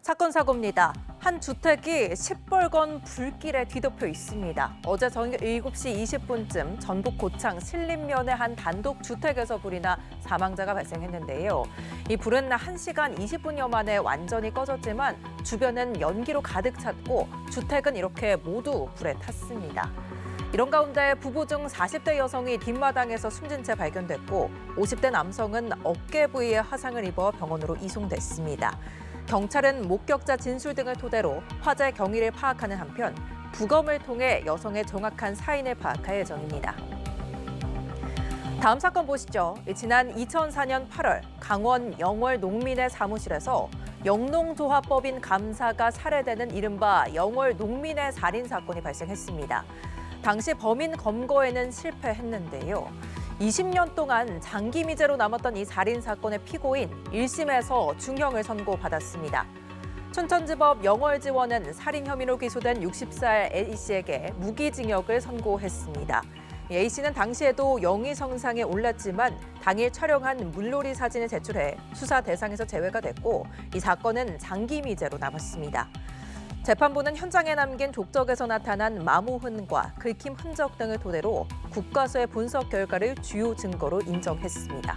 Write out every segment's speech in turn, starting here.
사건 사고입니다. 한 주택이 시뻘건 불길에 뒤덮여 있습니다. 어제 저녁 7시 20분쯤 전북 고창 신림면의 한 단독 주택에서 불이 나 사망자가 발생했는데요. 이 불은 1시간 20분여 만에 완전히 꺼졌지만 주변은 연기로 가득 찼고 주택은 이렇게 모두 불에 탔습니다. 이런 가운데 부부 중 40대 여성이 뒷마당에서 숨진 채 발견됐고 50대 남성은 어깨 부위에 화상을 입어 병원으로 이송됐습니다. 경찰은 목격자 진술 등을 토대로 화재 경위를 파악하는 한편 부검을 통해 여성의 정확한 사인을 파악할 예정입니다. 다음 사건 보시죠. 지난 2004년 8월 강원 영월 농민의 사무실에서 영농조합법인 감사가 살해되는 이른바 영월 농민의 살인 사건이 발생했습니다. 당시 범인 검거에는 실패했는데요. 20년 동안 장기 미제로 남았던 이 살인 사건의 피고인 1심에서 중형을 선고받았습니다. 춘천지법 영월지원은 살인 혐의로 기소된 60살 A씨에게 무기징역을 선고했습니다. A씨는 당시에도 영의성상에 올랐지만 당일 촬영한 물놀이 사진을 제출해 수사 대상에서 제외가 됐고 이 사건은 장기 미제로 남았습니다. 재판부는 현장에 남긴 족적에서 나타난 마모흔과 긁힘 흔적 등을 토대로 국과수의 분석 결과를 주요 증거로 인정했습니다.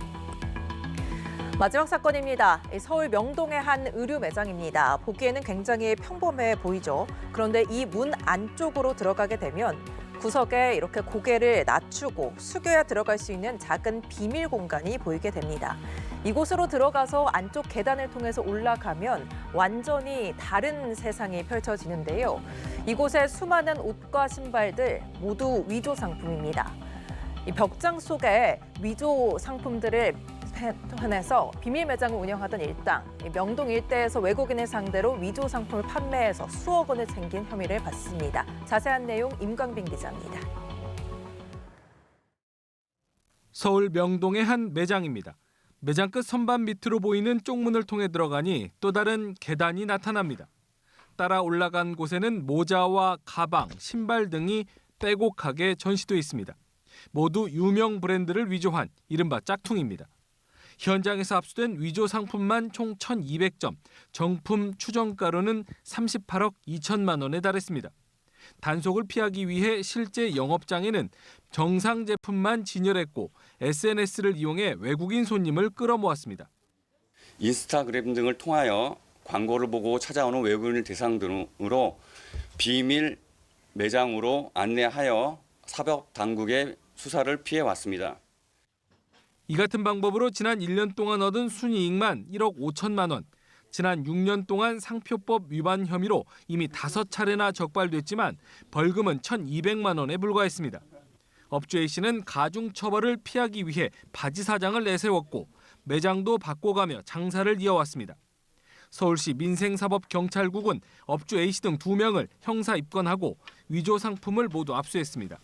마지막 사건입니다. 서울 명동의 한 의류 매장입니다. 보기에는 굉장히 평범해 보이죠. 그런데 이 문 안쪽으로 들어가게 되면 구석에 이렇게 고개를 낮추고 숙여야 들어갈 수 있는 작은 비밀 공간이 보이게 됩니다. 이곳으로 들어가서 안쪽 계단을 통해서 올라가면 완전히 다른 세상이 펼쳐지는데요. 이곳의 수많은 옷과 신발들 모두 위조 상품입니다. 이 벽장 속에 위조 상품들을 해서 비밀 매장을 운영하던 일당, 명동 일대에서 외국인을 상대로 위조 상품을 판매해서 수억 원을 챙긴 혐의를 받습니다. 자세한 내용 임광빈 기자입니다. 서울 명동의 한 매장입니다. 매장 끝 선반 밑으로 보이는 쪽문을 통해 들어가니 또 다른 계단이 나타납니다. 따라 올라간 곳에는 모자와 가방, 신발 등이 빼곡하게 전시돼 있습니다. 모두 유명 브랜드를 위조한 이른바 짝퉁입니다. 현장에서 압수된 위조 상품만 총 1,200점, 정품 추정가로는 38억 2천만 원에 달했습니다. 단속을 피하기 위해 실제 영업장에는 정상 제품만 진열했고 SNS를 이용해 외국인 손님을 끌어모았습니다. 인스타그램 등을 통하여 광고를 보고 찾아오는 외국인을 대상으로 비밀 매장으로 안내하여 사법 당국의 수사를 피해왔습니다. 이 같은 방법으로 지난 1년 동안 얻은 순이익만 1억 5천만 원. 지난 6년 동안 상표법 위반 혐의로 이미 5차례나 적발됐지만 벌금은 1,200만 원에 불과했습니다. 업주 A씨는 가중 처벌을 피하기 위해 바지 사장을 내세웠고 매장도 바꿔가며 장사를 이어왔습니다. 서울시 민생사법경찰국은 업주 A씨 등 2명을 형사 입건하고 위조 상품을 모두 압수했습니다.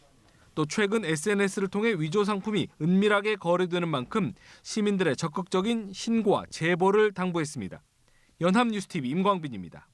또 최근 SNS를 통해 위조 상품이 은밀하게 거래되는 만큼 시민들의 적극적인 신고와 제보를 당부했습니다. 연합뉴스TV 임광빈입니다.